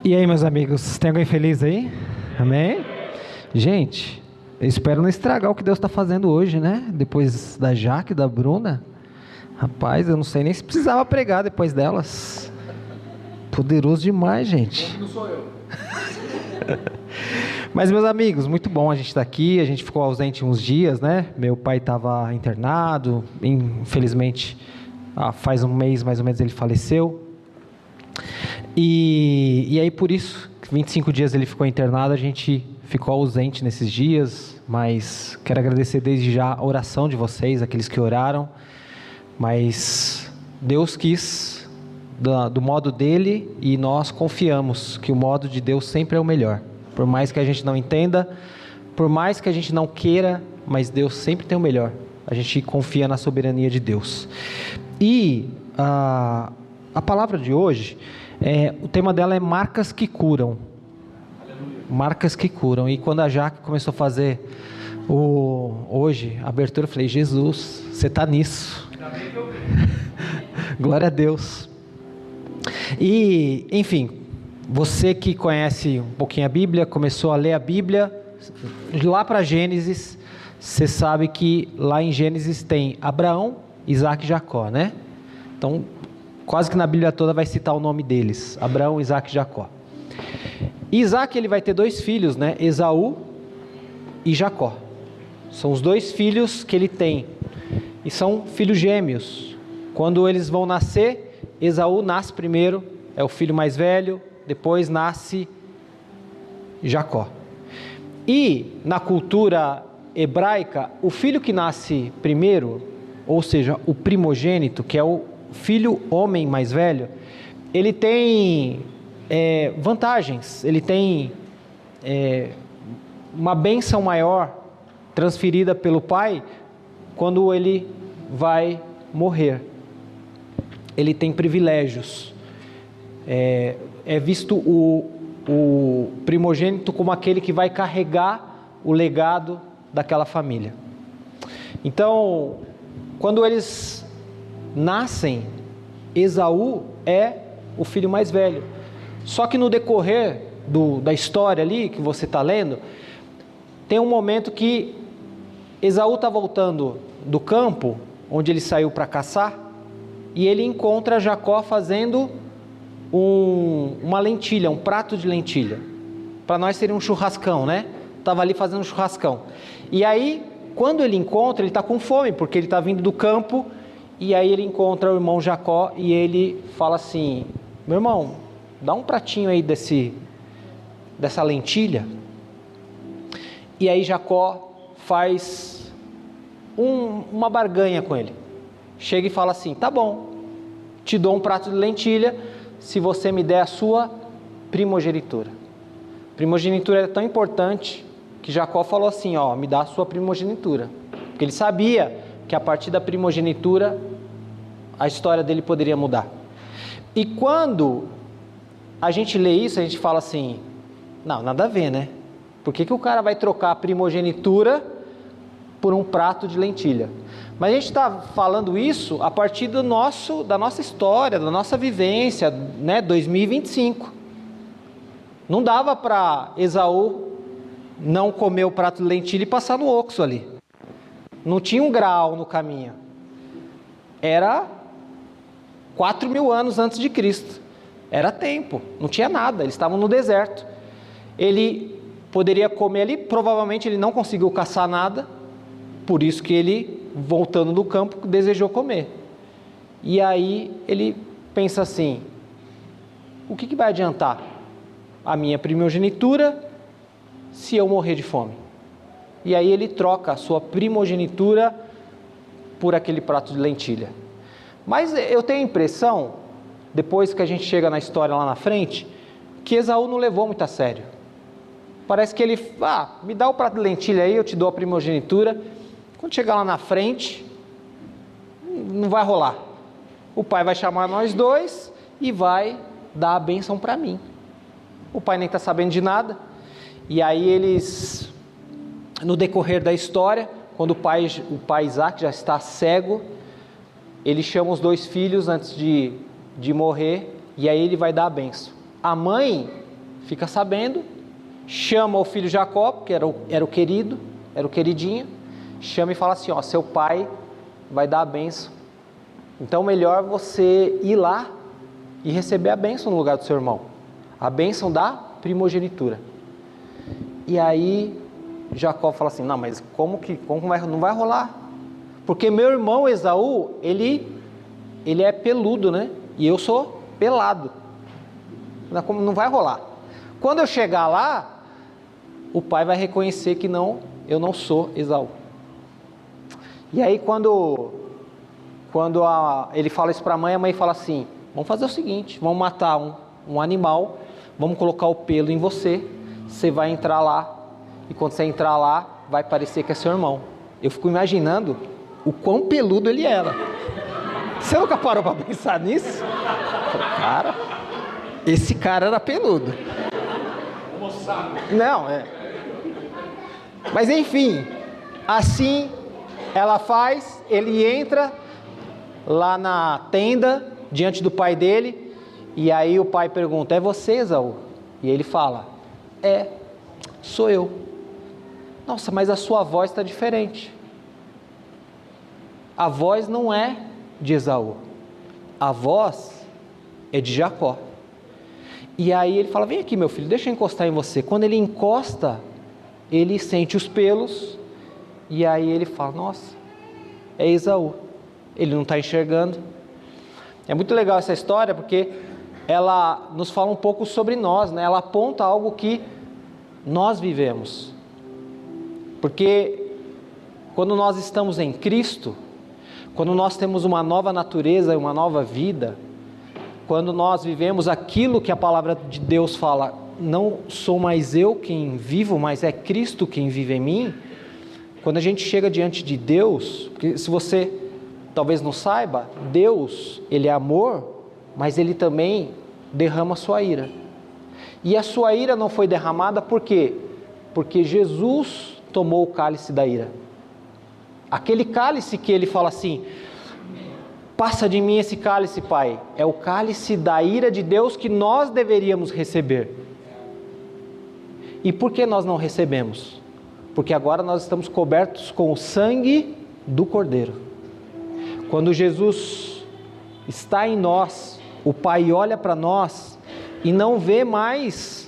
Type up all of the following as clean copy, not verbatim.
E aí, meus amigos, tem alguém feliz aí? Amém? Gente, eu espero não estragar o que Deus está fazendo hoje, né? Depois da Jaque, da Bruna. Rapaz, eu não sei nem se precisava pregar depois delas. Poderoso demais, gente. Não sou eu. Mas, meus amigos, muito bom a gente estar aqui. A gente ficou ausente uns dias, né? Meu pai estava internado, infelizmente, faz um mês mais ou menos ele faleceu. E aí por isso, 25 dias ele ficou internado, a gente ficou ausente nesses dias, mas quero agradecer desde já a oração de vocês, aqueles que oraram, mas Deus quis do modo dele e nós confiamos que o modo de Deus sempre é o melhor, por mais que a gente não entenda, por mais que a gente não queira, mas Deus sempre tem o melhor, a gente confia na soberania de Deus. E a palavra de hoje, o tema dela é marcas que curam. Marcas que curam. E quando a Jaque começou a fazer hoje a abertura, eu falei, Jesus, você está nisso. Ainda bem que eu vi. Glória a Deus. E, enfim, você que conhece um pouquinho a Bíblia, começou a ler a Bíblia, lá para Gênesis, você sabe que lá em Gênesis tem Abraão, Isaac e Jacó, né? Então, quase que na Bíblia toda vai citar o nome deles, Abraão, Isaac e Jacó. Isaac, ele vai ter dois filhos, né? Esaú e Jacó. São os dois filhos que ele tem. E são filhos gêmeos. Quando eles vão nascer, Esaú nasce primeiro, é o filho mais velho, depois nasce Jacó. E na cultura hebraica, o filho que nasce primeiro, ou seja, o primogênito, que é o filho homem mais velho, ele tem vantagens, ele tem uma bênção maior transferida pelo pai quando ele vai morrer. Ele tem privilégios. É visto o primogênito como aquele que vai carregar o legado daquela família. Então, quando eles nascem, Esaú é o filho mais velho. Só que no decorrer da história ali, que você está lendo, tem um momento que Esaú está voltando do campo, onde ele saiu para caçar, e ele encontra Jacó fazendo uma lentilha, um prato de lentilha. Para nós seria um churrascão, né? Estava ali fazendo um churrascão. E aí, quando ele encontra, ele está com fome, porque ele está vindo do campo. E aí ele encontra o irmão Jacó e ele fala assim, meu irmão, dá um pratinho aí dessa lentilha. E aí Jacó faz uma barganha com ele. Chega e fala assim, tá bom, te dou um prato de lentilha se você me der a sua primogenitura. Primogenitura era tão importante que Jacó falou assim, me dá a sua primogenitura. Porque ele sabia que a partir da primogenitura a história dele poderia mudar. E quando a gente lê isso, a gente fala assim, não, nada a ver, né? Por que o cara vai trocar a primogenitura por um prato de lentilha? Mas a gente está falando isso a partir da nossa história, da nossa vivência, né? 2025. Não dava para Esaú não comer o prato de lentilha e passar no oxo ali. Não tinha um grau no caminho. Era 4.000 anos antes de Cristo. Era tempo, não tinha nada, eles estavam no deserto. Ele poderia comer ali, provavelmente ele não conseguiu caçar nada, por isso que ele, voltando do campo, desejou comer. E aí ele pensa assim, o que vai adiantar a minha primogenitura se eu morrer de fome? E aí ele troca a sua primogenitura por aquele prato de lentilha. Mas eu tenho a impressão, depois que a gente chega na história lá na frente, que Esaú não levou muito a sério. Parece que ele, me dá o prato de lentilha aí, eu te dou a primogenitura. Quando chegar lá na frente, não vai rolar. O pai vai chamar nós dois e vai dar a bênção para mim. O pai nem está sabendo de nada. E aí eles, no decorrer da história, quando o pai Isaac já está cego, ele chama os dois filhos antes de morrer, e aí ele vai dar a bênção. A mãe fica sabendo, chama o filho Jacó, que era o querido, era o queridinho, chama e fala assim, ó, seu pai vai dar a bênção. Então melhor você ir lá e receber a bênção no lugar do seu irmão. A bênção da primogenitura. E aí Jacó fala assim, não, mas como não vai rolar? Porque meu irmão Esaú, ele é peludo, né? E eu sou pelado. Não vai rolar. Quando eu chegar lá, o pai vai reconhecer que eu não sou Esaú. E aí quando ele fala isso para a mãe fala assim, vamos fazer o seguinte, vamos matar um animal, vamos colocar o pelo em você, você vai entrar lá, e quando você entrar lá, vai parecer que é seu irmão. Eu fico imaginando o quão peludo ele era. Você nunca parou para pensar nisso? Cara, esse cara era peludo. Não, Mas enfim, assim ela faz, ele entra lá na tenda, diante do pai dele, e aí o pai pergunta, é você, Esaú? E ele fala, sou eu. Nossa, mas a sua voz está diferente. A voz não é de Esaú, a voz é de Jacó. E aí ele fala, vem aqui meu filho, deixa eu encostar em você. Quando ele encosta, ele sente os pelos, e aí ele fala, nossa, é Esaú. Ele não está enxergando. É muito legal essa história, porque ela nos fala um pouco sobre nós, né? Ela aponta algo que nós vivemos. Porque quando nós estamos em Cristo, quando nós temos uma nova natureza, uma nova vida, quando nós vivemos aquilo que a palavra de Deus fala, não sou mais eu quem vivo, mas é Cristo quem vive em mim. Quando a gente chega diante de Deus, porque se você talvez não saiba, Deus, Ele é amor, mas Ele também derrama a sua ira. E a sua ira não foi derramada por quê? Porque Jesus tomou o cálice da ira. Aquele cálice que Ele fala assim, passa de mim esse cálice, Pai, é o cálice da ira de Deus que nós deveríamos receber. E por que nós não recebemos? Porque agora nós estamos cobertos com o sangue do Cordeiro. Quando Jesus está em nós, o Pai olha para nós e não vê mais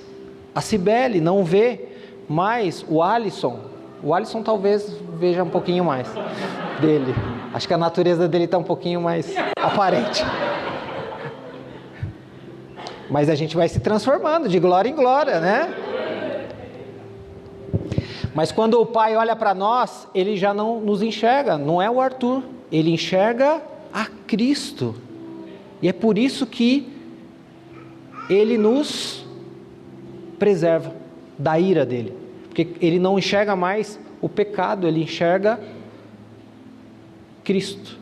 a Cibele, não vê mais o Alisson. O Alisson talvez veja um pouquinho mais dele. Acho que a natureza dele está um pouquinho mais aparente. Mas a gente vai se transformando de glória em glória, né? Mas quando o Pai olha para nós, Ele já não nos enxerga, não é o Arthur. Ele enxerga a Cristo. E é por isso que Ele nos preserva da ira dele. Porque Ele não enxerga mais o pecado, Ele enxerga Cristo.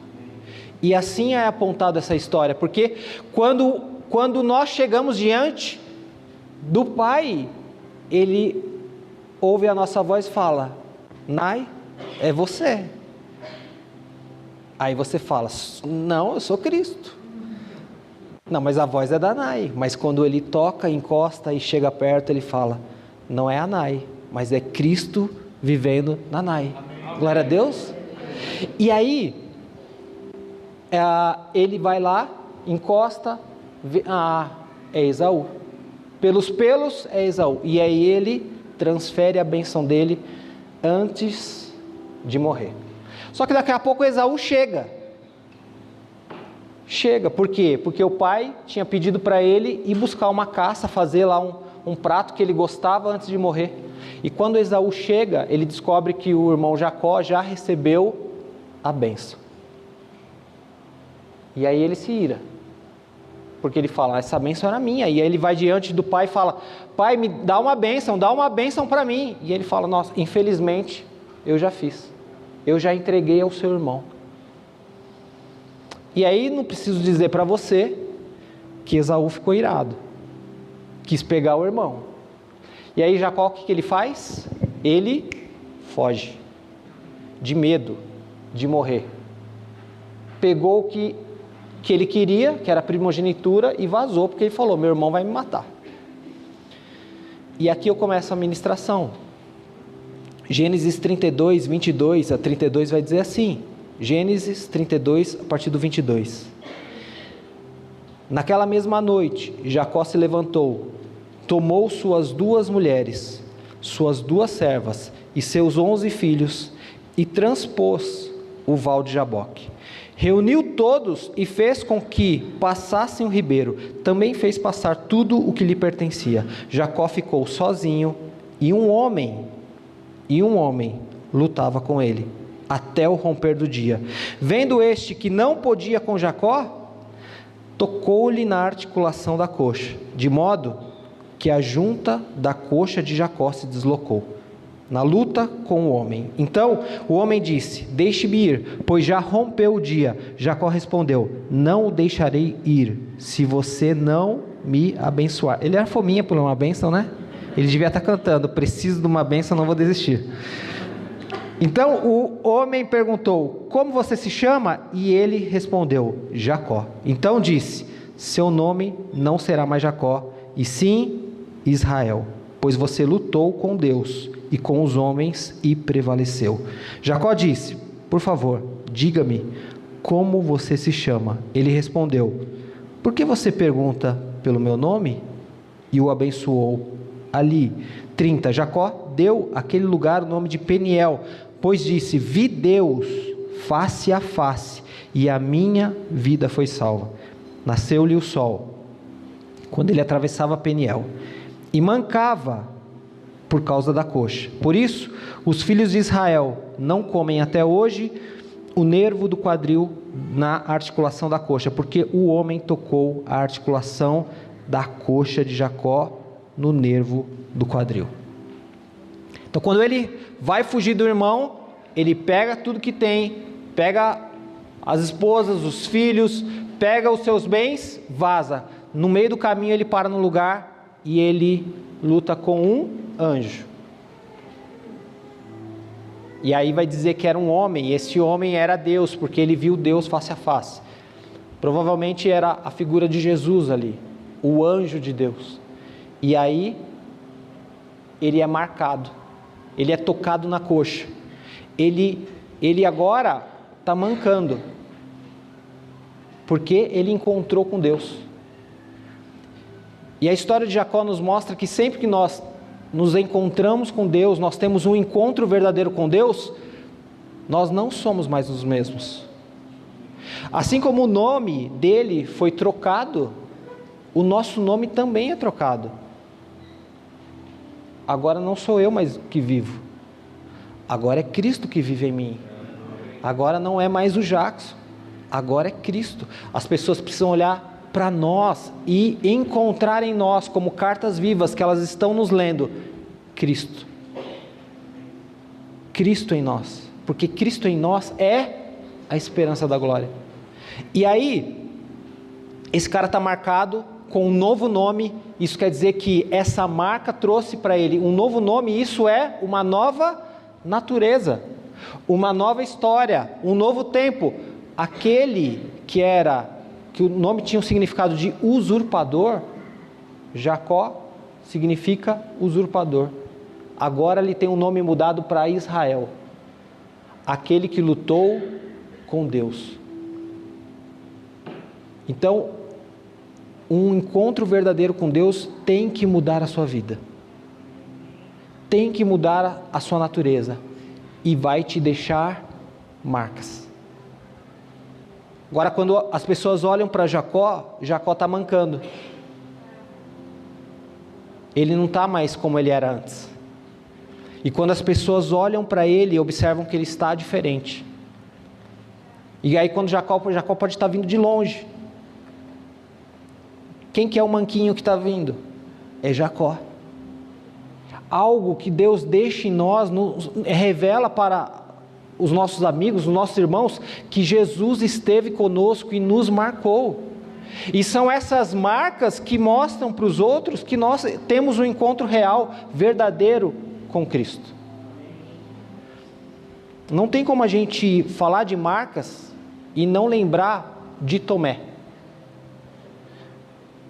E assim é apontada essa história. Porque quando nós chegamos diante do Pai, Ele ouve a nossa voz e fala, Nai, é você. Aí você fala, não, eu sou Cristo. Não, mas a voz é da Nai. Mas quando ele toca, encosta e chega perto, ele fala, não é a Nai, mas é Cristo vivendo na Nai. Glória a Deus. E aí, ele vai lá, encosta, é Esaú. Pelos pelos é Esaú. E aí ele transfere a bênção dele antes de morrer. Só que daqui a pouco Esaú chega. Por quê? Porque o pai tinha pedido para ele ir buscar uma caça, fazer lá um prato que ele gostava antes de morrer. E quando Esaú chega, ele descobre que o irmão Jacó já recebeu a bênção. E aí ele se ira. Porque ele fala, essa bênção era minha. E aí ele vai diante do pai e fala, pai, me dá uma bênção para mim. E ele fala, nossa, infelizmente, eu já fiz. Eu já entreguei ao seu irmão. E aí não preciso dizer para você que Esaú ficou irado. Quis pegar o irmão. E aí Jacó, o que ele faz? Ele foge. De medo de morrer. Pegou o que ele queria, que era a primogenitura, e vazou, porque ele falou, meu irmão vai me matar. E aqui eu começo a ministração. Gênesis 32, 22 a 32 vai dizer assim. Gênesis 32, a partir do 22. Naquela mesma noite, Jacó se levantou, tomou suas 2 mulheres, suas 2 servas e seus 11 filhos e transpôs o val de Jaboque. Reuniu todos e fez com que passassem o ribeiro. Também fez passar tudo o que lhe pertencia. Jacó ficou sozinho e um homem lutava com ele até o romper do dia. Vendo este que não podia com Jacó, tocou-lhe na articulação da coxa, de modo que a junta da coxa de Jacó se deslocou, na luta com o homem. Então o homem disse: deixe-me ir, pois já rompeu o dia. Jacó respondeu: não o deixarei ir, se você não me abençoar. Ele era fominha por uma bênção, né? Ele devia estar cantando: preciso de uma bênção, não vou desistir. Então o homem perguntou: como você se chama? E ele respondeu: Jacó. Então disse: seu nome não será mais Jacó, e sim Israel, pois você lutou com Deus e com os homens e prevaleceu. Jacó disse: por favor, diga-me como você se chama. Ele respondeu: por que você pergunta pelo meu nome? E o abençoou ali. 30. Jacó deu àquele lugar o nome de Peniel, pois disse: vi Deus face a face, e a minha vida foi salva. Nasceu-lhe o sol quando ele atravessava Peniel, e mancava por causa da coxa. Por isso, os filhos de Israel não comem até hoje o nervo do quadril na articulação da coxa, porque o homem tocou a articulação da coxa de Jacó no nervo do quadril. Então, quando ele vai fugir do irmão, ele pega tudo que tem, pega as esposas, os filhos, pega os seus bens, vaza. No meio do caminho ele para no lugar e ele luta com um anjo. E aí vai dizer que era um homem, e esse homem era Deus, porque ele viu Deus face a face. Provavelmente era a figura de Jesus ali, o anjo de Deus. E aí ele é marcado, ele é tocado na coxa, ele agora está mancando, porque ele encontrou com Deus. E a história de Jacó nos mostra que sempre que nós nos encontramos com Deus, nós temos um encontro verdadeiro com Deus, nós não somos mais os mesmos. Assim como o nome dele foi trocado, o nosso nome também é trocado. Agora não sou eu mais que vivo, agora é Cristo que vive em mim. Agora não é mais o Jackson, agora é Cristo. As pessoas precisam olhar para nós e encontrar em nós, como cartas vivas que elas estão nos lendo, Cristo. Cristo em nós, porque Cristo em nós é a esperança da glória. E aí, esse cara está marcado com um novo nome. Isso quer dizer que essa marca trouxe para ele um novo nome. Isso é uma nova natureza, uma nova história, um novo tempo. Aquele que o nome tinha um significado de usurpador, Jacó significa usurpador. Agora ele tem um nome mudado para Israel, aquele que lutou com Deus. Então, um encontro verdadeiro com Deus tem que mudar a sua vida, tem que mudar a sua natureza, e vai te deixar marcas. Agora, quando as pessoas olham para Jacó, Jacó está mancando. Ele não está mais como ele era antes. E quando as pessoas olham para ele, observam que ele está diferente. E aí quando Jacó pode estar vindo de longe. Quem que é o manquinho que está vindo? É Jacó. Algo que Deus deixa em nós, revela para os nossos amigos, os nossos irmãos, que Jesus esteve conosco e nos marcou. E são essas marcas que mostram para os outros que nós temos um encontro real, verdadeiro com Cristo. Não tem como a gente falar de marcas e não lembrar de Tomé.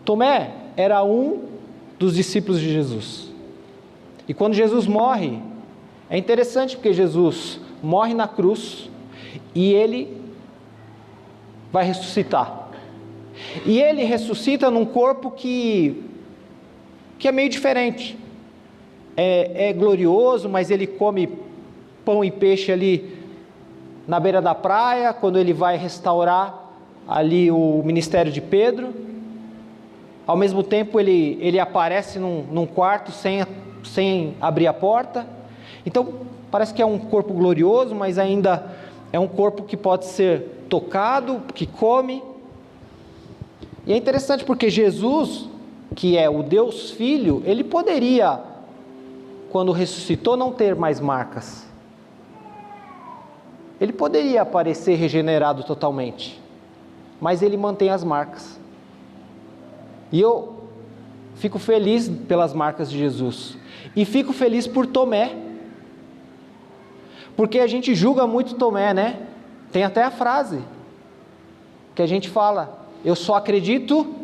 Tomé era um dos discípulos de Jesus. E quando Jesus morre, é interessante porque Jesus morre na cruz e ele vai ressuscitar. E ele ressuscita num corpo que é meio diferente. É glorioso, mas ele come pão e peixe ali na beira da praia, quando ele vai restaurar ali o ministério de Pedro. Ao mesmo tempo ele aparece num quarto sem abrir a porta. Então parece que é um corpo glorioso, mas ainda é um corpo que pode ser tocado, que come. E é interessante porque Jesus, que é o Deus Filho, ele poderia, quando ressuscitou, não ter mais marcas. Ele poderia aparecer regenerado totalmente, mas ele mantém as marcas. E eu fico feliz pelas marcas de Jesus. E fico feliz por Tomé, porque a gente julga muito Tomé, né? Tem até a frase que a gente fala: eu só acredito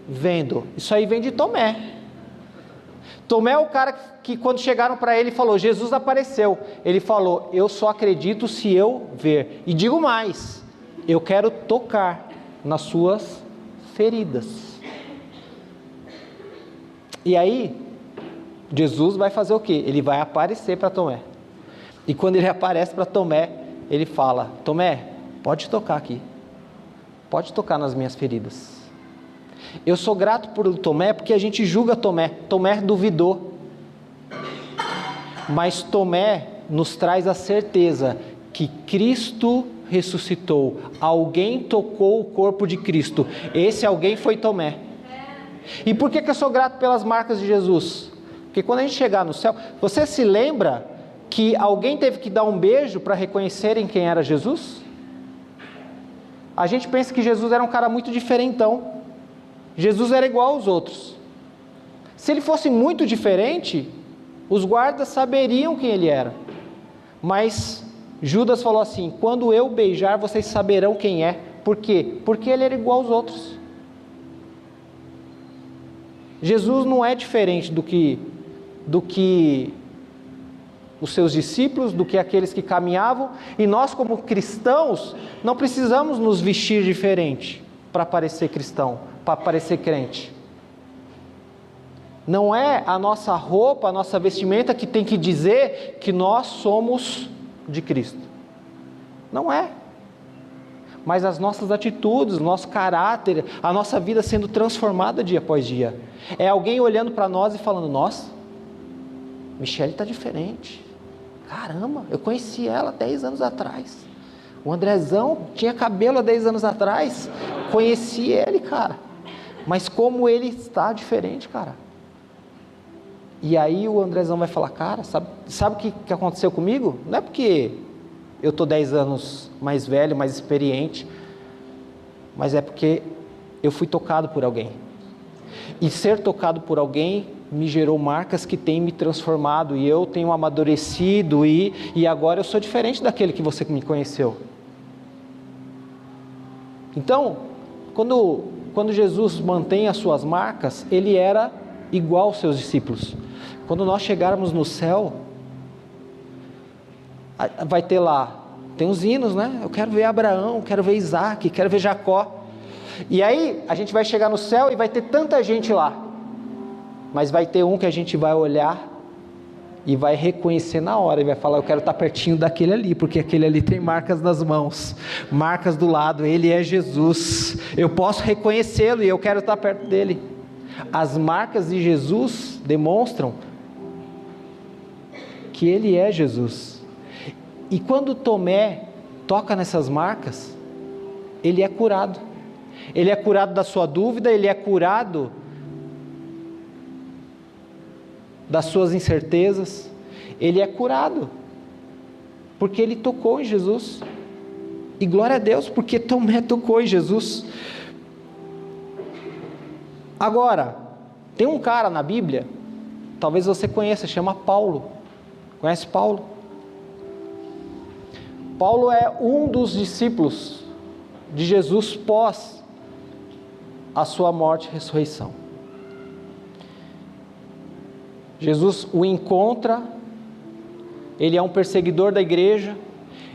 vendo. Isso aí vem de Tomé. Tomé é o cara que quando chegaram para ele falou: Jesus apareceu. Ele falou: eu só acredito se eu ver. E digo mais, eu quero tocar nas suas feridas. E aí, Jesus vai fazer o quê? Ele vai aparecer para Tomé. E quando ele aparece para Tomé, ele fala: Tomé, pode tocar aqui. Pode tocar nas minhas feridas. Eu sou grato por Tomé, porque a gente julga Tomé. Tomé duvidou. Mas Tomé nos traz a certeza que Cristo ressuscitou. Alguém tocou o corpo de Cristo. Esse alguém foi Tomé. E por que eu sou grato pelas marcas de Jesus? Porque quando a gente chegar no céu, você se lembra que alguém teve que dar um beijo para reconhecerem quem era Jesus? A gente pensa que Jesus era um cara muito diferentão. Jesus era igual aos outros. Se ele fosse muito diferente, os guardas saberiam quem ele era. Mas Judas falou assim: quando eu beijar, vocês saberão quem é. Por quê? Porque ele era igual aos outros. Jesus não é diferente do que os seus discípulos, do que aqueles que caminhavam, e nós como cristãos não precisamos nos vestir diferente para parecer cristão, para parecer crente. Não é a nossa roupa, a nossa vestimenta que tem que dizer que nós somos de Cristo. Não é. Mas as nossas atitudes, o nosso caráter, a nossa vida sendo transformada dia após dia. É alguém olhando para nós e falando: nossa, Michele está diferente. Caramba, eu conheci ela 10 anos atrás. O Andrezão tinha cabelo há 10 anos atrás. Conheci ele, cara. Mas como ele está diferente, cara. E aí o Andrezão vai falar: cara, sabe o que aconteceu comigo? Não é porque eu estou 10 anos mais velho, mais experiente, mas é porque eu fui tocado por alguém. E ser tocado por alguém me gerou marcas que têm me transformado, e eu tenho amadurecido, e agora eu sou diferente daquele que você me conheceu. Então, quando Jesus mantém as suas marcas, ele era igual aos seus discípulos. Quando nós chegarmos no céu, vai ter lá, tem os hinos, né? Eu quero ver Abraão, quero ver Isaac, quero ver Jacó. E aí a gente vai chegar no céu e vai ter tanta gente lá, mas vai ter um que a gente vai olhar e vai reconhecer na hora, e vai falar: eu quero estar pertinho daquele ali, porque aquele ali tem marcas nas mãos, marcas do lado, ele é Jesus, eu posso reconhecê-lo e eu quero estar perto dele. As marcas de Jesus demonstram que ele é Jesus. E quando Tomé toca nessas marcas, ele é curado. Ele é curado da sua dúvida, ele é curado das suas incertezas, ele é curado, porque ele tocou em Jesus. E glória a Deus, porque Tomé tocou em Jesus. Agora, tem um cara na Bíblia, talvez você conheça, chama Paulo. Conhece Paulo? Paulo é um dos discípulos de Jesus pós a sua morte e ressurreição. Jesus o encontra, ele é um perseguidor da igreja,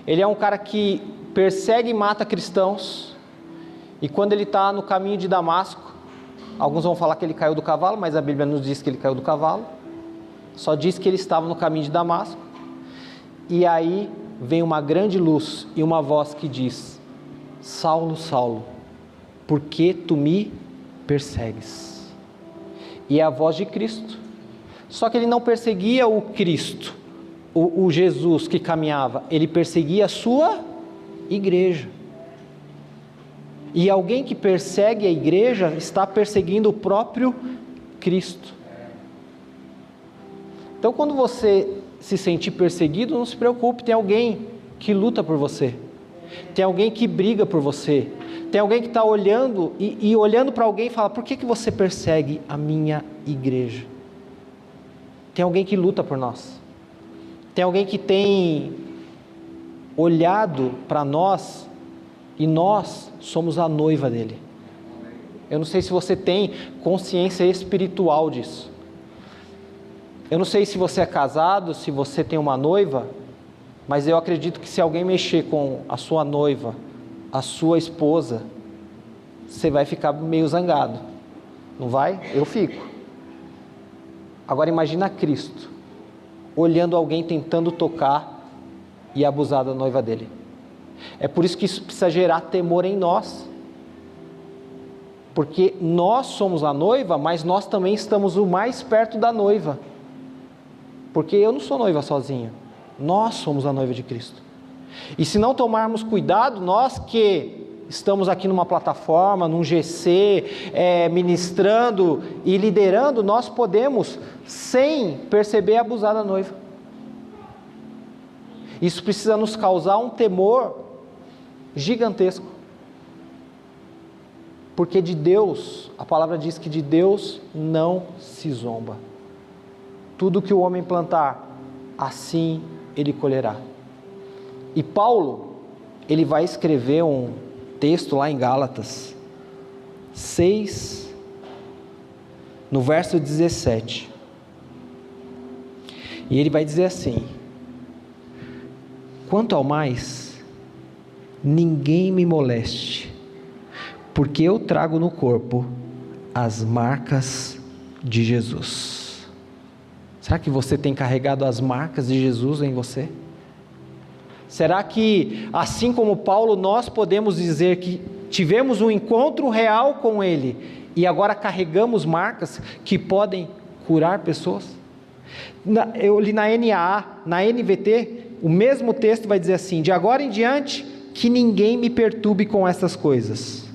ele é um cara que persegue e mata cristãos, e quando ele está no caminho de Damasco, alguns vão falar que ele caiu do cavalo, mas a Bíblia nos diz que ele caiu do cavalo, só diz que ele estava no caminho de Damasco, e aí vem uma grande luz e uma voz que diz: Saulo, Saulo, por que tu me persegues? E é a voz de Cristo. Só que ele não perseguia o Cristo, o Jesus que caminhava, ele perseguia a sua igreja. E alguém que persegue a igreja está perseguindo o próprio Cristo. Então, quando você se sentir perseguido, não se preocupe, tem alguém que luta por você, tem alguém que briga por você, tem alguém que está olhando e olhando para alguém e fala: por que você persegue a minha igreja? Tem alguém que luta por nós, tem alguém que tem olhado para nós, e nós somos a noiva dele. Eu não sei se você tem consciência espiritual disso. Eu não sei se você é casado, se você tem uma noiva, mas eu acredito que se alguém mexer com a sua noiva, a sua esposa, você vai ficar meio zangado. Não vai? Eu fico. Agora imagina Cristo olhando alguém tentando tocar e abusar da noiva dele. É por isso que isso precisa gerar temor em nós. Porque nós somos a noiva, mas nós também estamos o mais perto da noiva. Porque eu não sou noiva sozinho. Nós somos a noiva de Cristo. E se não tomarmos cuidado, nós que estamos aqui numa plataforma, num GC, ministrando e liderando, nós podemos, sem perceber, abusar da noiva. Isso precisa nos causar um temor gigantesco. Porque de Deus, a palavra diz que de Deus não se zomba. Tudo que o homem plantar, assim ele colherá. E Paulo, ele vai escrever um texto lá em Gálatas 6, no verso 17. E ele vai dizer assim: quanto ao mais, ninguém me moleste, porque eu trago no corpo as marcas de Jesus. Será que você tem carregado as marcas de Jesus em você? Será que, assim como Paulo, nós podemos dizer que tivemos um encontro real com Ele e agora carregamos marcas que podem curar pessoas? Eu li na NAA, na NVT, o mesmo texto vai dizer assim: de agora em diante, que ninguém me perturbe com essas coisas,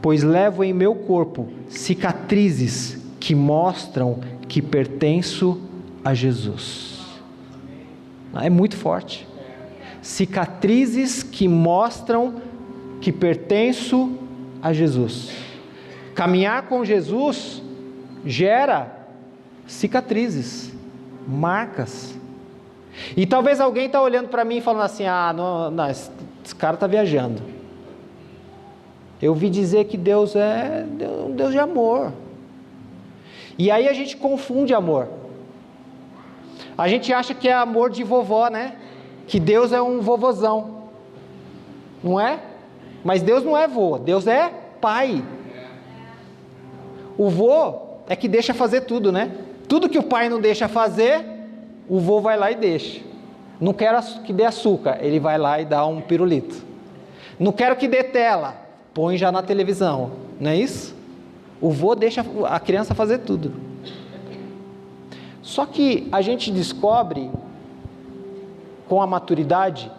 pois levo em meu corpo cicatrizes que mostram que pertenço a Jesus. É muito forte. Cicatrizes que mostram que pertenço a Jesus. Caminhar com Jesus gera cicatrizes, marcas. E talvez alguém está olhando para mim e falando assim: não, esse cara está viajando. Eu ouvi dizer que Deus é um Deus de amor. E aí a gente confunde amor. A gente acha que é amor de vovó, né? Que Deus é um vovozão. Não é? Mas Deus não é vô, Deus é pai. O vô é que deixa fazer tudo, né? Tudo que o pai não deixa fazer, o vô vai lá e deixa. Não quero que dê açúcar, ele vai lá e dá um pirulito. Não quero que dê tela, põe já na televisão. Não é isso? O vô deixa a criança fazer tudo. Só que a gente descobre, com a maturidade,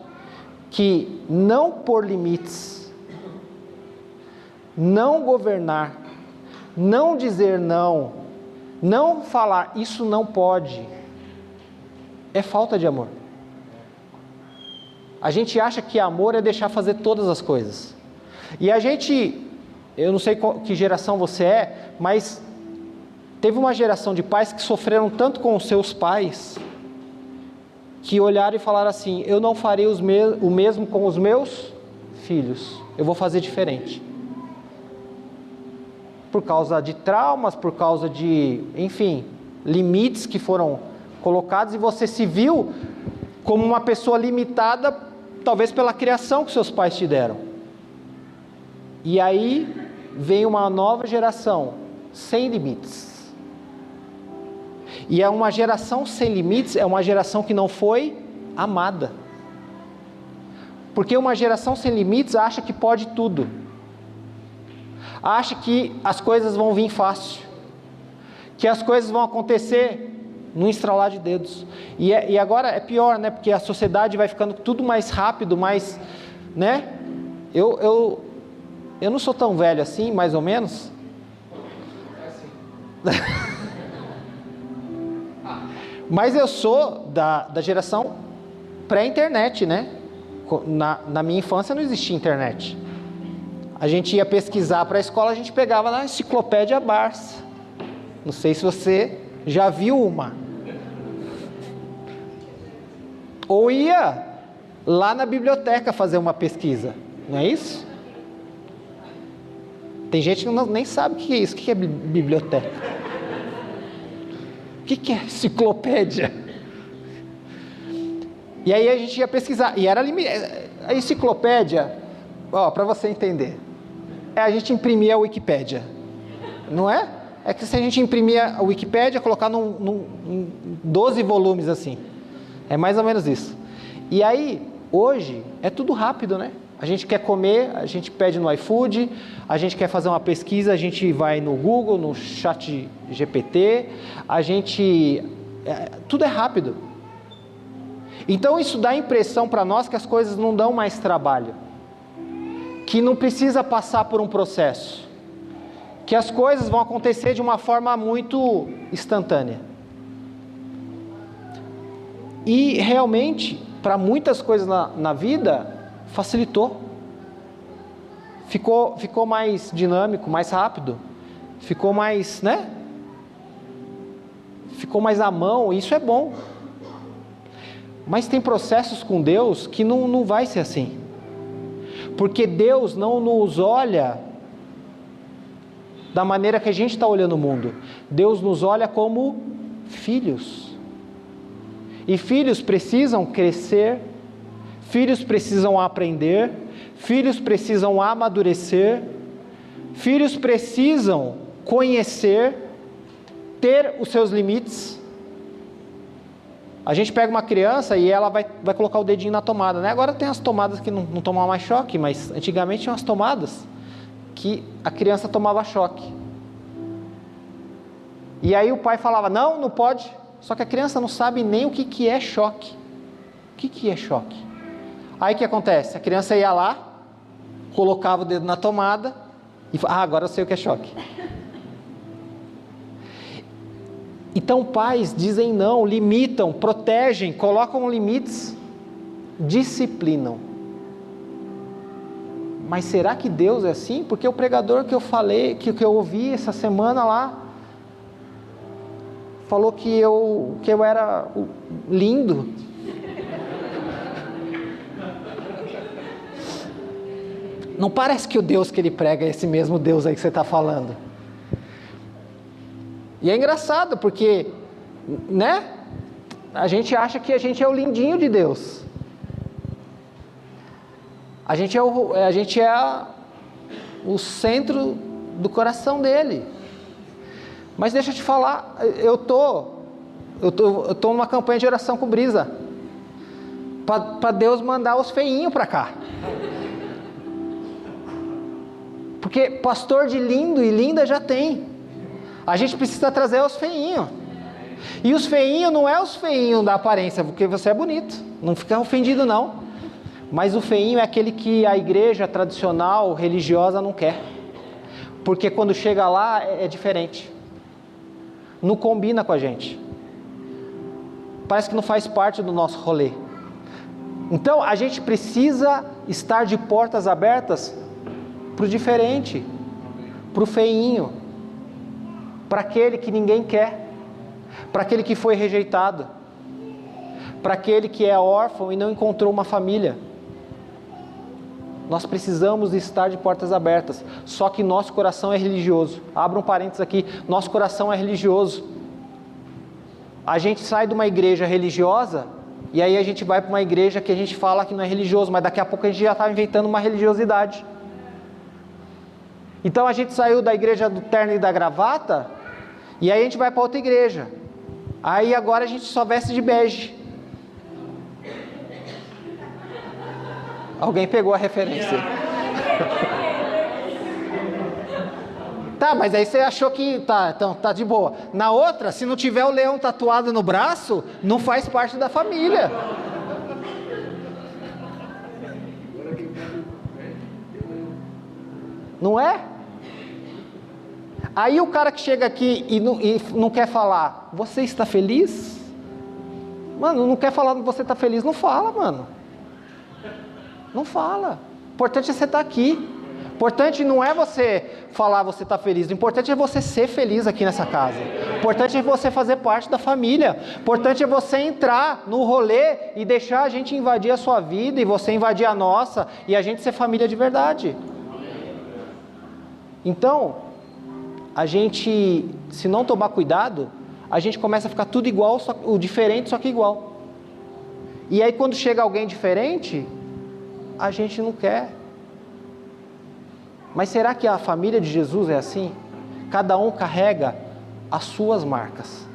que não pôr limites, não governar, não dizer não, não falar isso não pode, é falta de amor. A gente acha que amor é deixar fazer todas as coisas. E a gente, eu não sei que geração você é, mas teve uma geração de pais que sofreram tanto com os seus pais, que olharam e falaram assim: eu não farei o mesmo com os meus filhos, eu vou fazer diferente. Por causa de traumas, por causa de, enfim, limites que foram colocados e você se viu como uma pessoa limitada, talvez pela criação que seus pais te deram. E aí vem uma nova geração sem limites. E é uma geração sem limites, é uma geração que não foi amada. Porque uma geração sem limites acha que pode tudo. Acha que as coisas vão vir fácil. Que as coisas vão acontecer num estralar de dedos. E agora é pior, né? Porque a sociedade vai ficando tudo mais rápido, mais, né? Eu não sou tão velho assim, mais ou menos. Mas eu sou da geração pré-internet, né? Na minha infância não existia internet. A gente ia pesquisar para a escola, a gente pegava na Enciclopédia Barça. Não sei se você já viu uma. Ou ia lá na biblioteca fazer uma pesquisa, não é isso? Tem gente que nem sabe o que é isso. O que é biblioteca? O que é enciclopédia? E aí a gente ia pesquisar. E era a enciclopédia, para você entender, a gente imprimia a Wikipédia, não é? É que se a gente imprimir a Wikipédia, colocar em 12 volumes assim. É mais ou menos isso. E aí, hoje, é tudo rápido, né? A gente quer comer, a gente pede no iFood, a gente quer fazer uma pesquisa, a gente vai no Google, no Chat GPT, tudo é rápido. Então isso dá a impressão para nós que as coisas não dão mais trabalho, que não precisa passar por um processo, que as coisas vão acontecer de uma forma muito instantânea. E realmente, para muitas coisas na vida, facilitou. Ficou mais dinâmico, mais rápido, ficou mais, né? Ficou mais à mão, e isso é bom. Mas tem processos com Deus que não vai ser assim. Porque Deus não nos olha da maneira que a gente está olhando o mundo. Deus nos olha como filhos. E filhos precisam crescer, filhos precisam aprender, filhos precisam amadurecer, filhos precisam conhecer, ter os seus limites. A gente pega uma criança e ela vai colocar o dedinho na tomada, né? Agora tem as tomadas que não tomam mais choque, mas antigamente tinham as tomadas que a criança tomava choque. E aí o pai falava, não pode. Só que a criança não sabe nem o que é choque. O que é choque? Aí o que acontece? A criança ia lá, colocava o dedo na tomada e falava, agora eu sei o que é choque. Então pais dizem não, limitam, protegem, colocam limites, disciplinam. Mas será que Deus é assim? Porque o pregador que eu falei, que eu ouvi essa semana lá, falou que eu era lindo. Não parece que o Deus que ele prega é esse mesmo Deus aí que você está falando. E é engraçado porque, né? A gente acha que a gente é o lindinho de Deus. A gente é o centro do coração dele. Mas deixa eu te falar, eu tô numa campanha de oração com Brisa, para Deus mandar os feinhos para cá. Porque pastor de lindo e linda já tem. A gente precisa trazer os feinhos. E os feinhos não é os feinhos da aparência, porque você é bonito, não fica ofendido não. Mas o feinho é aquele que a igreja tradicional, religiosa não quer. Porque quando chega lá é diferente. Não combina com a gente. Parece que não faz parte do nosso rolê. Então a gente precisa estar de portas abertas para o diferente, para o feinho, para aquele que ninguém quer, para aquele que foi rejeitado, para aquele que é órfão e não encontrou uma família. Nós precisamos estar de portas abertas, só que nosso coração é religioso. Abra um parênteses aqui, nosso coração é religioso. A gente sai de uma igreja religiosa e aí a gente vai para uma igreja que a gente fala que não é religioso, mas daqui a pouco a gente já está inventando uma religiosidade. Então a gente saiu da igreja do terno e da gravata e aí a gente vai para outra igreja. Aí agora a gente só veste de bege. Alguém pegou a referência? Tá, mas aí você achou que então tá de boa. Na outra, se não tiver o leão tatuado no braço, não faz parte da família. Não é? Aí o cara que chega aqui e não quer falar, você está feliz? Mano, não quer falar que você está feliz, não fala, mano. Não fala. O importante é você estar aqui. O importante não é você falar você está feliz. O importante é você ser feliz aqui nessa casa. O importante é você fazer parte da família. O importante é você entrar no rolê e deixar a gente invadir a sua vida e você invadir a nossa e a gente ser família de verdade. Então, a gente, se não tomar cuidado, a gente começa a ficar tudo igual, o diferente, só que igual. E aí quando chega alguém diferente, a gente não quer. Mas será que a família de Jesus é assim? Cada um carrega as suas marcas.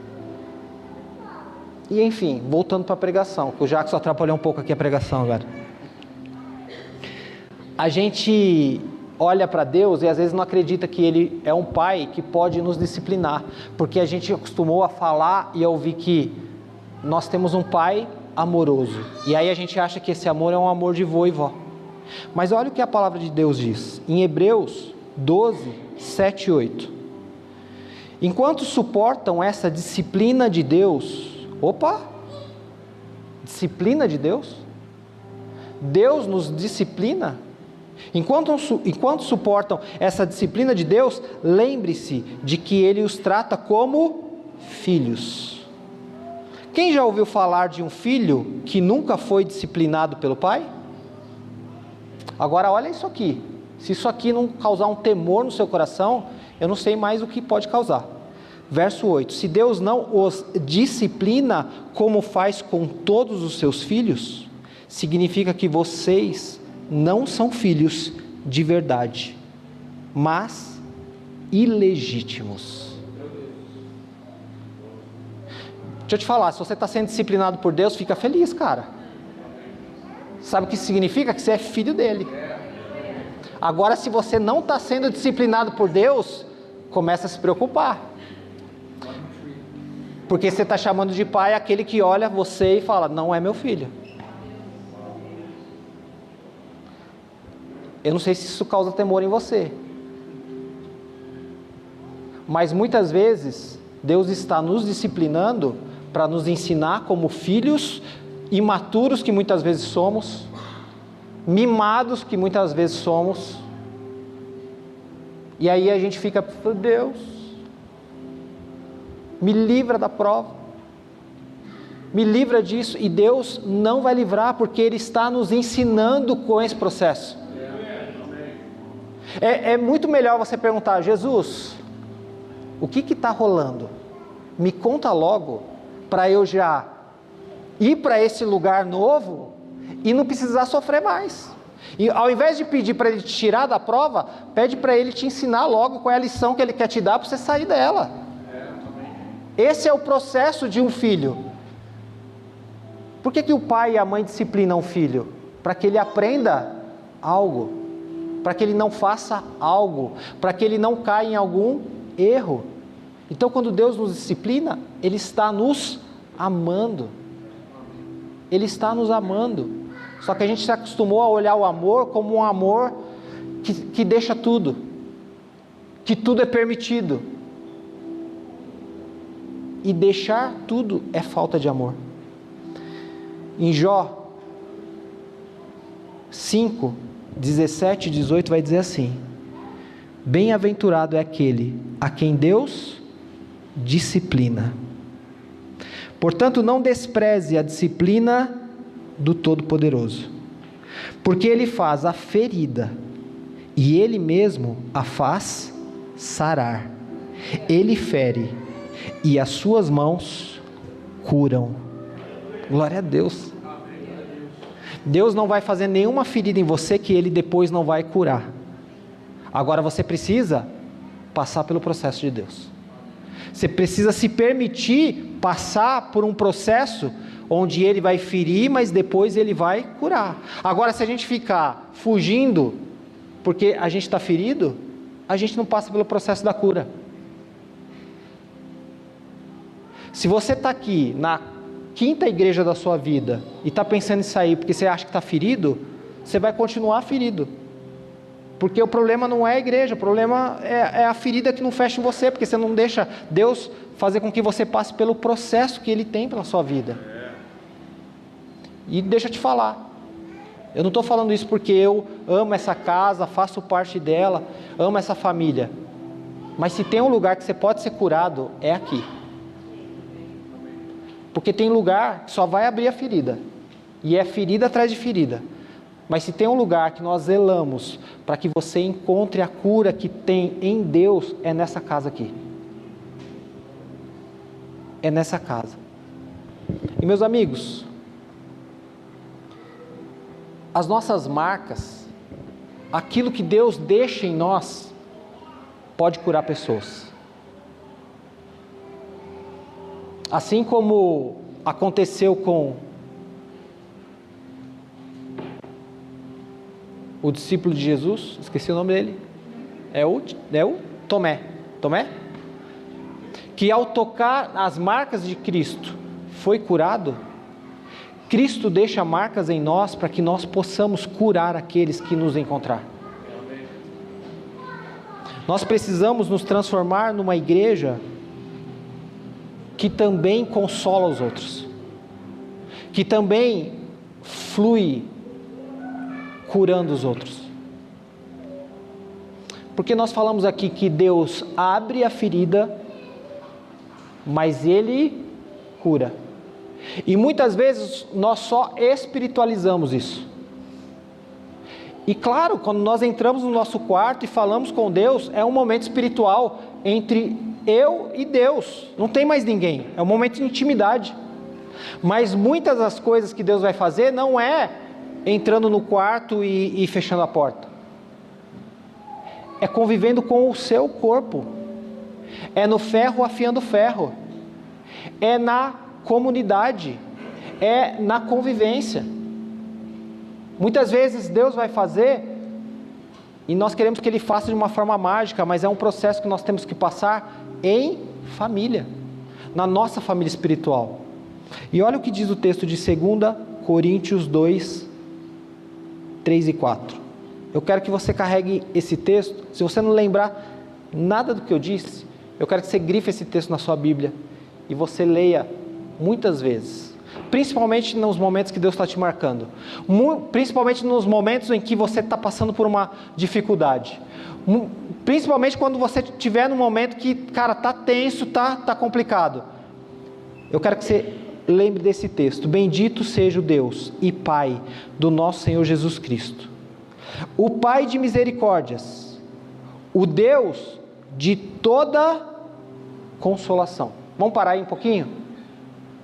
E enfim, voltando para a pregação, que o Jackson atrapalhou um pouco aqui a pregação agora. A gente olha para Deus e às vezes não acredita que Ele é um pai que pode nos disciplinar, porque a gente acostumou a falar e a ouvir que nós temos um pai amoroso, e aí a gente acha que esse amor é um amor de vô e vó. Mas olha o que a palavra de Deus diz, em Hebreus 12, 7 e 8. Enquanto suportam essa disciplina de Deus, disciplina de Deus? Deus nos disciplina? Enquanto suportam essa disciplina de Deus, lembre-se de que Ele os trata como filhos. Quem já ouviu falar de um filho que nunca foi disciplinado pelo pai? Agora olha isso aqui. Se isso aqui não causar um temor no seu coração, eu não sei mais o que pode causar. Verso 8. Se Deus não os disciplina como faz com todos os seus filhos, significa que vocês não são filhos de verdade, mas ilegítimos. Deixa eu te falar, se você está sendo disciplinado por Deus, fica feliz, cara. Sabe o que significa? Que você é filho dele. Agora, se você não está sendo disciplinado por Deus, começa a se preocupar. Porque você está chamando de pai aquele que olha você e fala, não é meu filho. Eu não sei se isso causa temor em você. Mas muitas vezes, Deus está nos disciplinando para nos ensinar como filhos imaturos que muitas vezes somos, mimados que muitas vezes somos. E aí a gente fica, Deus, me livra da prova. Me livra disso. E Deus não vai livrar porque Ele está nos ensinando com esse processo. É muito melhor você perguntar, Jesus, o que está rolando? Me conta logo, para eu já ir para esse lugar novo e não precisar sofrer mais. E ao invés de pedir para Ele te tirar da prova, pede para Ele te ensinar logo qual é a lição que Ele quer te dar para você sair dela. Esse é o processo de um filho. Por que o pai e a mãe disciplinam o filho? Para que ele aprenda algo. Para que ele não faça algo, para que ele não caia em algum erro. Então quando Deus nos disciplina, Ele está nos amando. Ele está nos amando. Só que a gente se acostumou a olhar o amor como um amor que deixa tudo. Que tudo é permitido. E deixar tudo é falta de amor. Em Jó 5, 17 e 18 vai dizer assim: bem-aventurado é aquele a quem Deus disciplina. Portanto, não despreze a disciplina do Todo-Poderoso, porque Ele faz a ferida e Ele mesmo a faz sarar. Ele fere e as suas mãos curam. Glória a Deus. Deus não vai fazer nenhuma ferida em você que Ele depois não vai curar. Agora você precisa passar pelo processo de Deus. Você precisa se permitir passar por um processo onde Ele vai ferir, mas depois Ele vai curar. Agora, se a gente ficar fugindo porque a gente está ferido, a gente não passa pelo processo da cura. Se você está aqui na 5ª igreja da sua vida e está pensando em sair porque você acha que está ferido, você vai continuar ferido. Porque o problema não é a igreja, o problema é a ferida que não fecha em você, porque você não deixa Deus fazer com que você passe pelo processo que Ele tem pela sua vida. E deixa eu te falar, eu não estou falando isso porque eu amo essa casa, faço parte dela, amo essa família. Mas se tem um lugar que você pode ser curado, é aqui. Porque tem lugar que só vai abrir a ferida. E é ferida atrás de ferida. Mas se tem um lugar que nós zelamos para que você encontre a cura que tem em Deus, é nessa casa aqui. É nessa casa. E meus amigos, as nossas marcas, aquilo que Deus deixa em nós, pode curar pessoas. Assim como aconteceu com o discípulo de Jesus, esqueci o nome dele, é o Tomé, que ao tocar as marcas de Cristo, foi curado. Cristo deixa marcas em nós para que nós possamos curar aqueles que nos encontrar. Nós precisamos nos transformar numa igreja que também consola os outros, que também flui curando os outros. Porque nós falamos aqui que Deus abre a ferida, mas Ele cura. E muitas vezes nós só espiritualizamos isso. E claro, quando nós entramos no nosso quarto e falamos com Deus, é um momento espiritual entre eu e Deus, não tem mais ninguém, é um momento de intimidade. Mas muitas das coisas que Deus vai fazer não é entrando no quarto e fechando a porta, é convivendo com o seu corpo, é no ferro afiando ferro, é na comunidade, é na convivência. Muitas vezes Deus vai fazer e nós queremos que Ele faça de uma forma mágica, mas é um processo que nós temos que passar em família, na nossa família espiritual. E olha o que diz o texto de 2 Coríntios 2, 3 e 4. Eu quero que você carregue esse texto. Se você não lembrar nada do que eu disse, eu quero que você grife esse texto na sua Bíblia e você leia muitas vezes, principalmente nos momentos que Deus está te marcando, principalmente nos momentos em que você está passando por uma dificuldade, principalmente quando você estiver num momento que, cara, está tenso, está complicado. Eu quero que você lembre desse texto: bendito seja o Deus e Pai do nosso Senhor Jesus Cristo, o Pai de misericórdias, o Deus de toda consolação. Vamos parar aí um pouquinho?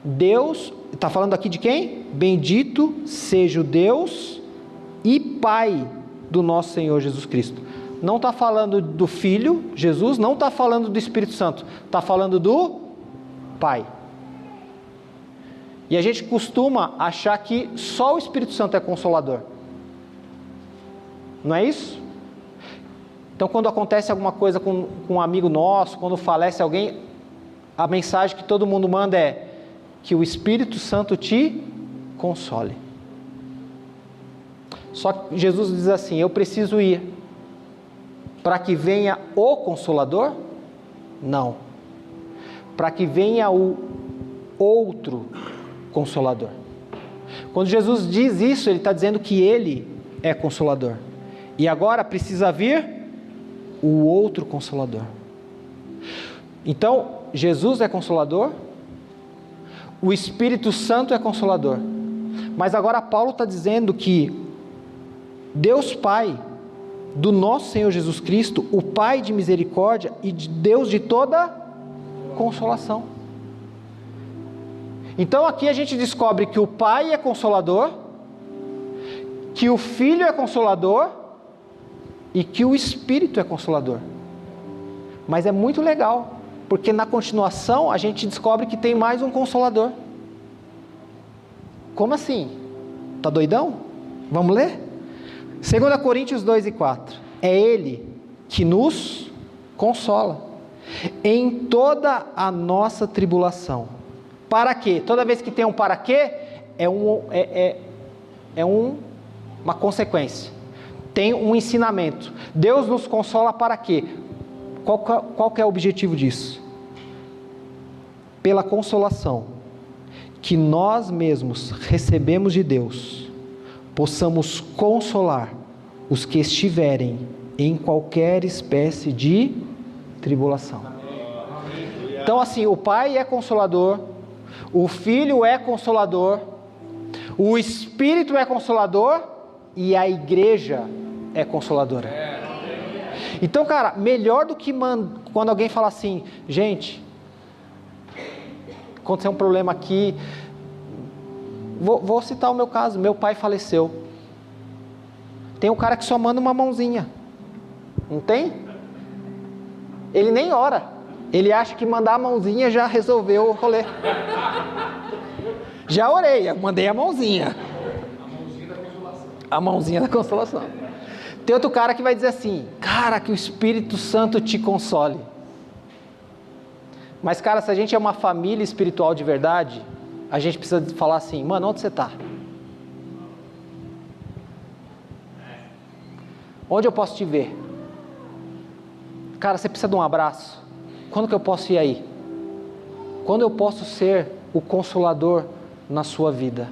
Deus, está falando aqui de quem? Bendito seja o Deus e Pai do nosso Senhor Jesus Cristo. Não está falando do Filho, Jesus, não está falando do Espírito Santo, está falando do Pai. E a gente costuma achar que só o Espírito Santo é consolador. Não é isso? Então, quando acontece alguma coisa com um amigo nosso, quando falece alguém, a mensagem que todo mundo manda é que o Espírito Santo te console. Só que Jesus diz assim: eu preciso ir para que venha o Consolador? Não. Para que venha o outro Consolador. Quando Jesus diz isso, Ele está dizendo que Ele é Consolador. E agora precisa vir o outro Consolador. Então, Jesus é Consolador, o Espírito Santo é Consolador. Mas agora Paulo está dizendo que Deus Pai do nosso Senhor Jesus Cristo, o Pai de misericórdia e de Deus de toda consolação. Então aqui a gente descobre que o Pai é consolador, que o Filho é consolador e que o Espírito é consolador. Mas é muito legal, porque na continuação a gente descobre que tem mais um consolador. Como assim? Tá doidão? Vamos ler? 2 Coríntios 2:4. É Ele que nos consola em toda a nossa tribulação. Para quê? Toda vez que tem um para quê, uma consequência. Tem um ensinamento. Deus nos consola para quê? Qual que é o objetivo disso? Pela consolação que nós mesmos recebemos de Deus, possamos consolar os que estiverem em qualquer espécie de tribulação. Então assim, o Pai é consolador, o Filho é consolador, o Espírito é consolador e a igreja é consoladora. Então, cara, melhor do que quando alguém fala assim, gente, aconteceu um problema aqui, vou citar o meu caso, meu pai faleceu. Tem um cara que só manda uma mãozinha, não tem? Ele nem ora, ele acha que mandar a mãozinha já resolveu o rolê. Já orei, mandei a mãozinha. A mãozinha da consolação. Tem outro cara que vai dizer assim, cara, que o Espírito Santo te console. Mas cara, se a gente é uma família espiritual de verdade, a gente precisa falar assim, mano, onde você está? Onde eu posso te ver? Cara, você precisa de um abraço? Quando que eu posso ir aí? Quando eu posso ser o consolador na sua vida?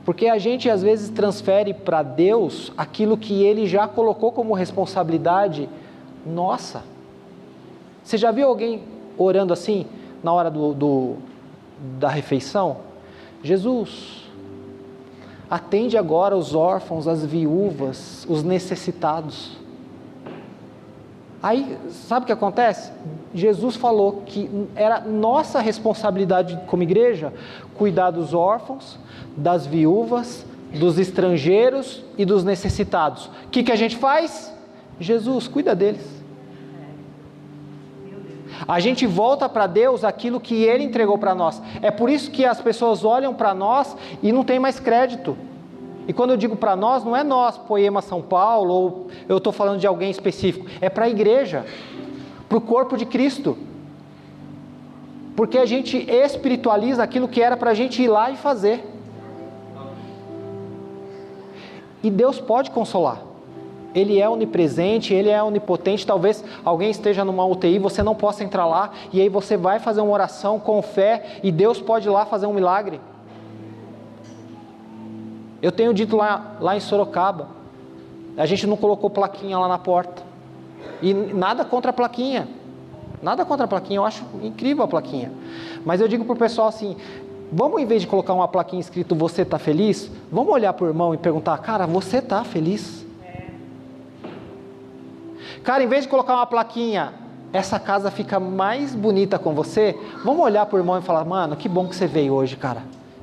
Porque a gente às vezes transfere para Deus aquilo que Ele já colocou como responsabilidade nossa. Você já viu alguém orando assim, na hora da refeição? Jesus, atende agora os órfãos, as viúvas, os necessitados. Aí, sabe o que acontece? Jesus falou que era nossa responsabilidade como igreja cuidar dos órfãos, das viúvas, dos estrangeiros e dos necessitados. O que a gente faz? Jesus, cuida deles. A gente volta para Deus aquilo que Ele entregou para nós. É por isso que as pessoas olham para nós e não tem mais crédito. E quando eu digo para nós, não é nós, Poema São Paulo, ou eu estou falando de alguém específico. É para a igreja, para o corpo de Cristo. Porque a gente espiritualiza aquilo que era para a gente ir lá e fazer. E Deus pode consolar. Ele é onipresente, Ele é onipotente. Talvez alguém esteja numa UTI, você não possa entrar lá, e aí você vai fazer uma oração com fé, e Deus pode ir lá fazer um milagre. Eu tenho dito lá em Sorocaba, a gente não colocou plaquinha lá na porta, e nada contra a plaquinha, eu acho incrível a plaquinha, mas eu digo para o pessoal assim, vamos, em vez de colocar uma plaquinha escrito você está feliz, vamos olhar para o irmão e perguntar, cara, você está feliz? Cara, em vez de colocar uma plaquinha, essa casa fica mais bonita com você, vamos olhar para o irmão e falar, mano, que bom que você veio hoje, cara.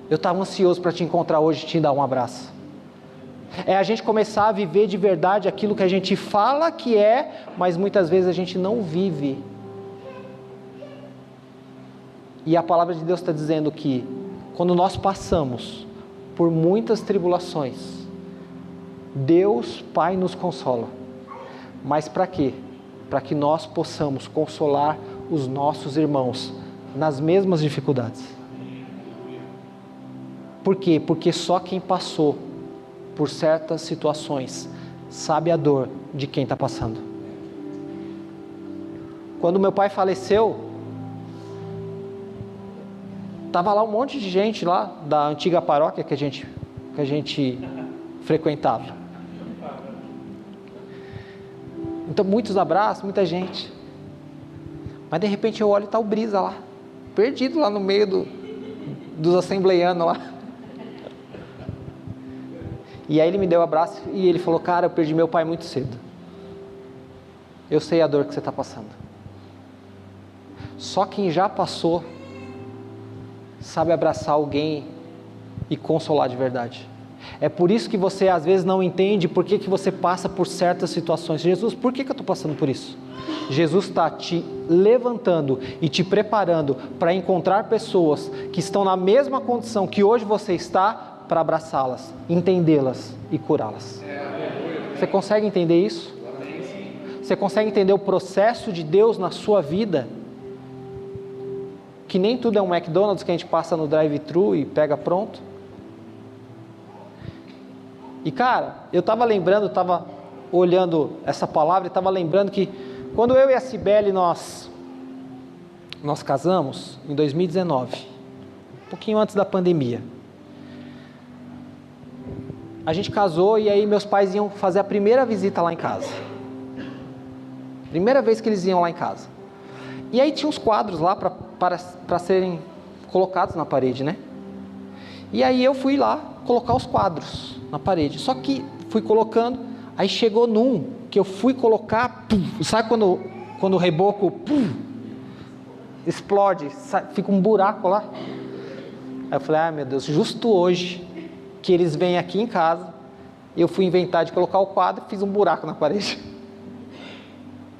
Eu estava ansioso para te encontrar hoje e te dar um abraço. É a gente começar a viver de verdade aquilo que a gente fala que é, mas muitas vezes a gente não vive. E a palavra de Deus está dizendo que quando nós passamos por muitas tribulações, Deus Pai nos consola. Mas para quê? Para que nós possamos consolar os nossos irmãos nas mesmas dificuldades. Por quê? Porque só quem passou por certas situações sabe a dor de quem está passando. Quando meu pai faleceu, estava lá um monte de gente lá da antiga paróquia que a gente frequentava. Então muitos abraços, muita gente. Mas de repente eu olho e está o Brisa lá, perdido lá no meio dos assembleianos lá. E aí ele me deu um abraço e ele falou, cara, eu perdi meu pai muito cedo. Eu sei a dor que você está passando. Só quem já passou sabe abraçar alguém e consolar de verdade. É por isso que você às vezes não entende por que você passa por certas situações. Jesus, por que eu estou passando por isso? Jesus está te levantando e te preparando para encontrar pessoas que estão na mesma condição que hoje você está, para abraçá-las, entendê-las e curá-las. Você consegue entender isso? Você consegue entender o processo de Deus na sua vida? Que nem tudo é um McDonald's que a gente passa no drive-thru e pega pronto. E cara, eu estava lembrando, estava olhando essa palavra e estava lembrando que quando eu e a Cibele nós casamos, em 2019, um pouquinho antes da pandemia, a gente casou e aí meus pais iam fazer a primeira visita lá em casa. Primeira vez que eles iam lá em casa. E aí tinha uns quadros lá para serem colocados na parede, né? E aí eu fui lá colocar os quadros na parede. Só que fui colocando, aí chegou num que eu fui colocar, pum, sabe quando o reboco explode, fica um buraco lá? Aí eu falei, meu Deus, justo hoje que eles vêm aqui em casa, eu fui inventar de colocar o quadro e fiz um buraco na parede.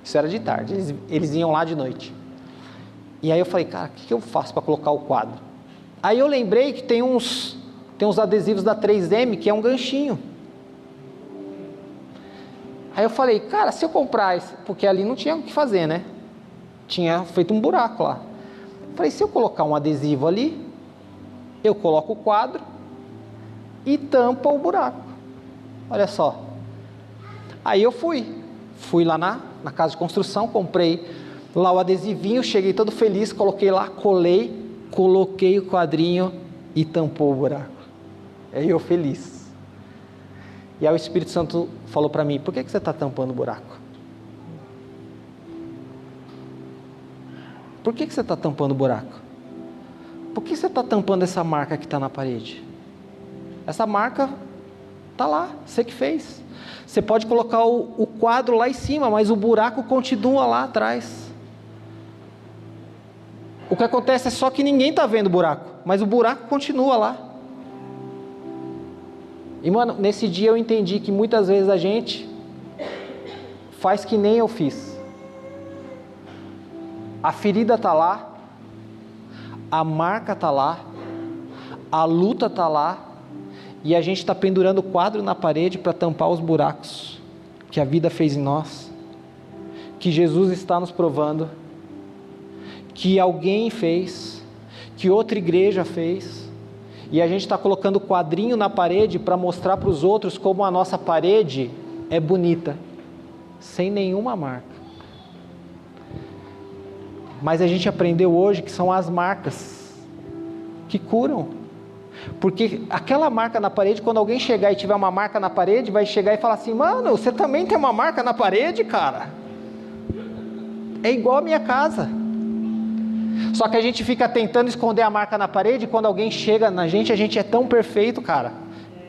Isso era de tarde, eles iam lá de noite. E aí eu falei, cara, o que eu faço para colocar o quadro? Aí eu lembrei que tem uns adesivos da 3M, que é um ganchinho. Aí eu falei, cara, se eu comprar esse, porque ali não tinha o que fazer, né? Tinha feito um buraco lá. Eu falei, se eu colocar um adesivo ali, eu coloco o quadro e tampa o buraco. Olha só. Aí eu fui lá na casa de construção, comprei lá o adesivinho, cheguei todo feliz, coloquei lá, coloquei o quadrinho e tampou o buraco. Aí eu feliz. E aí o Espírito Santo falou para mim, por que você está tampando o buraco? Por que você está tampando o buraco? Por que você está tampando essa marca que está na parede? Essa marca está lá, você que fez. Você pode colocar o quadro lá em cima, mas o buraco continua lá atrás. O que acontece é só que ninguém está vendo o buraco, mas o buraco continua lá. E mano, nesse dia eu entendi que muitas vezes a gente faz que nem eu fiz. A ferida está lá, a marca está lá, a luta está lá, e a gente está pendurando o quadro na parede para tampar os buracos que a vida fez em nós, que Jesus está nos provando, que alguém fez, que outra igreja fez, e a gente está colocando quadrinho na parede para mostrar para os outros como a nossa parede é bonita, sem nenhuma marca. Mas a gente aprendeu hoje que são as marcas que curam. Porque aquela marca na parede, quando alguém chegar e tiver uma marca na parede, vai chegar e falar assim, mano, você também tem uma marca na parede, cara? É igual a minha casa. Só que a gente fica tentando esconder a marca na parede, e quando alguém chega na gente, a gente é tão perfeito, cara,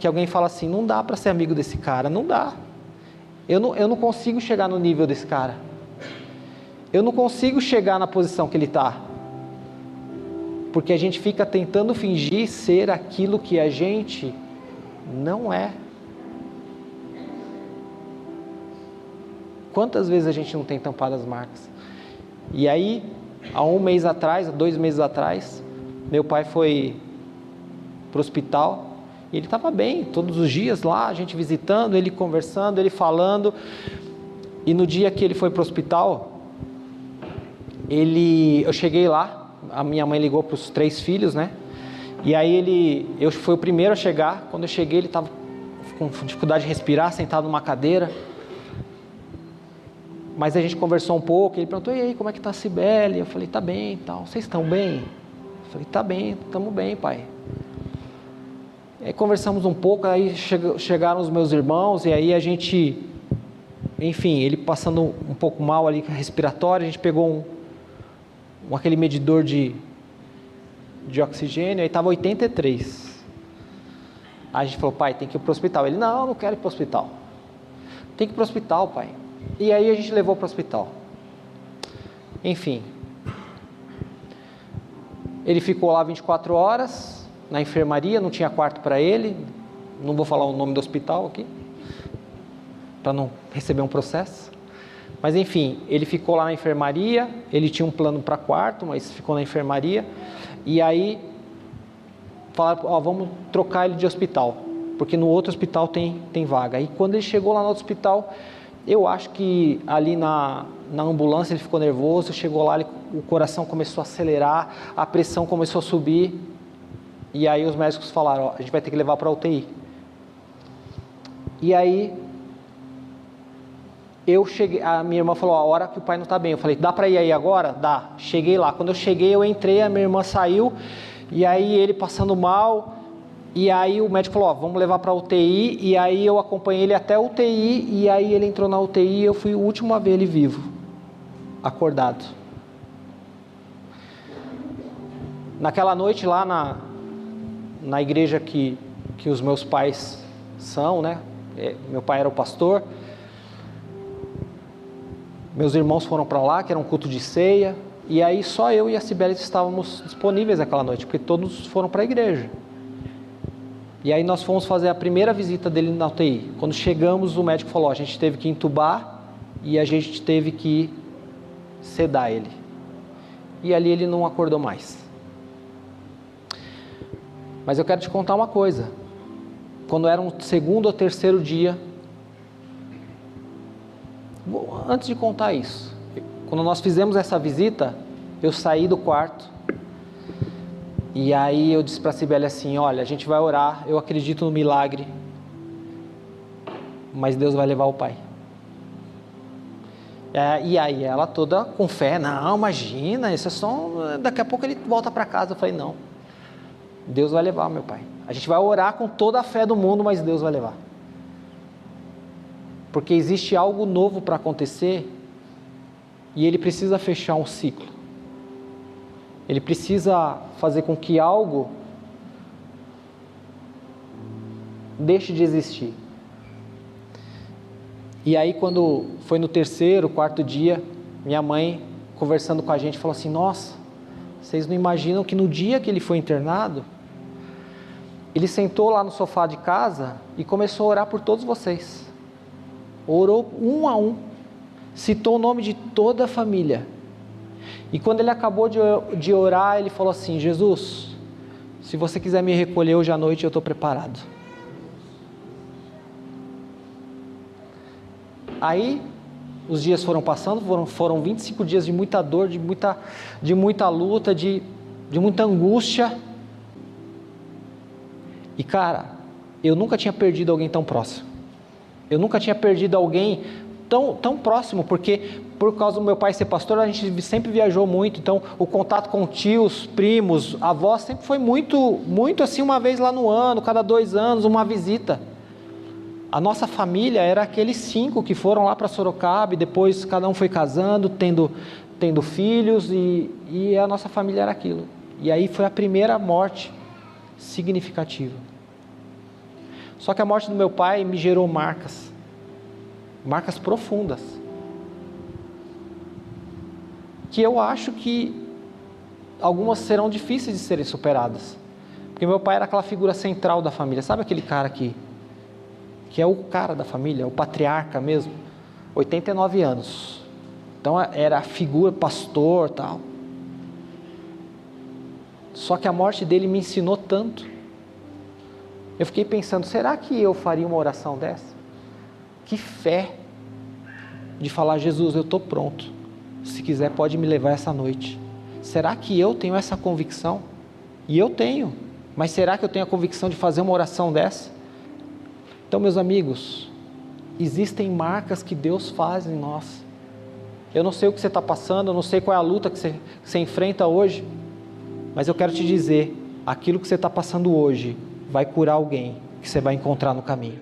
que alguém fala assim, não dá para ser amigo desse cara, não dá. Eu não consigo chegar no nível desse cara. Eu não consigo chegar na posição que ele está. Porque a gente fica tentando fingir ser aquilo que a gente não é. Quantas vezes a gente não tem tampado as marcas? E aí, há 2 meses atrás, meu pai foi para o hospital, e ele estava bem, todos os dias lá, a gente visitando, ele conversando, ele falando, e no dia que ele foi para o hospital, eu cheguei lá, a minha mãe ligou para os 3 filhos, né? E aí eu fui o primeiro a chegar. Quando eu cheguei, ele estava com dificuldade de respirar, sentado numa cadeira. Mas a gente conversou um pouco. Ele perguntou, e aí, como é que está a Cibele? Eu falei, tá bem e tal. Vocês estão bem? Eu falei, tá bem, estamos bem, pai. E aí conversamos um pouco, aí chegaram os meus irmãos, e aí a gente, enfim, ele passando um pouco mal ali, respiratório, a gente pegou aquele medidor de oxigênio, aí estava 83. Aí a gente falou, pai, tem que ir para o hospital. Ele, não quero ir para o hospital. Tem que ir para o hospital, pai. E aí a gente levou para o hospital. Enfim. Ele ficou lá 24 horas, na enfermaria, não tinha quarto para ele, não vou falar o nome do hospital aqui, para não receber um processo, mas enfim, ele ficou lá na enfermaria, ele tinha um plano para quarto, mas ficou na enfermaria, e aí falaram, vamos trocar ele de hospital, porque no outro hospital tem vaga. E quando ele chegou lá no outro hospital, eu acho que ali na ambulância ele ficou nervoso, chegou lá, o coração começou a acelerar, a pressão começou a subir, e aí os médicos falaram, a gente vai ter que levar para a UTI. E aí, eu cheguei, a minha irmã falou, a hora que o pai não está bem, eu falei, dá para ir aí agora? Dá. Cheguei lá, quando eu cheguei, eu entrei, a minha irmã saiu, e aí ele passando mal, e aí o médico falou, vamos levar para a UTI, e aí eu acompanhei ele até a UTI, e aí ele entrou na UTI, e eu fui o último a ver ele vivo, acordado. Naquela noite lá na igreja que os meus pais são, né? Meu pai era o pastor, meus irmãos foram para lá, que era um culto de ceia, e aí só eu e a Cibele estávamos disponíveis naquela noite, porque todos foram para a igreja. E aí nós fomos fazer a primeira visita dele na UTI. Quando chegamos, o médico falou, a gente teve que entubar e a gente teve que sedar ele. E ali ele não acordou mais. Mas eu quero te contar uma coisa. Quando era um segundo ou terceiro dia, antes de contar isso, quando nós fizemos essa visita, eu saí do quarto, e aí eu disse para a Cibele assim, olha, a gente vai orar, eu acredito no milagre, mas Deus vai levar o pai. E aí ela toda com fé, não, imagina, isso é só, daqui a pouco ele volta para casa. Eu falei, não, Deus vai levar meu pai. A gente vai orar com toda a fé do mundo, mas Deus vai levar. Porque existe algo novo para acontecer, e ele precisa fechar um ciclo. Ele precisa fazer com que algo deixe de existir. E aí quando foi no terceiro, quarto dia, minha mãe conversando com a gente falou assim, nossa, vocês não imaginam que no dia que ele foi internado, ele sentou lá no sofá de casa e começou a orar por todos vocês. Orou um a um, citou o nome de toda a família. E quando ele acabou de orar, ele falou assim, Jesus, se você quiser me recolher hoje à noite, eu estou preparado. Aí, os dias foram passando, foram 25 dias de muita dor, de muita luta, de muita angústia. E cara, eu nunca tinha perdido alguém tão próximo. Eu nunca tinha perdido alguém tão próximo, porque por causa do meu pai ser pastor, a gente sempre viajou muito, então o contato com tios, primos, avós sempre foi muito assim, uma vez lá no ano, cada 2 anos, uma visita. A nossa família era aqueles 5 que foram lá para Sorocaba, e depois cada um foi casando, tendo filhos, e a nossa família era aquilo. E aí foi a primeira morte significativa. Só que a morte do meu pai me gerou marcas profundas, que eu acho que algumas serão difíceis de serem superadas, porque meu pai era aquela figura central da família, sabe aquele cara que é o cara da família, o patriarca mesmo, 89 anos, então era a figura, pastor, tal. Só que a morte dele me ensinou tanto. Eu fiquei pensando, será que eu faria uma oração dessa? Que fé de falar, Jesus, eu estou pronto, se quiser pode me levar essa noite. Será que eu tenho essa convicção? E eu tenho, mas será que eu tenho a convicção de fazer uma oração dessa? Então, meus amigos, existem marcas que Deus faz em nós. Eu não sei o que você está passando, eu não sei qual é a luta que você enfrenta hoje, mas eu quero te dizer, aquilo que você está passando hoje vai curar alguém que você vai encontrar no caminho.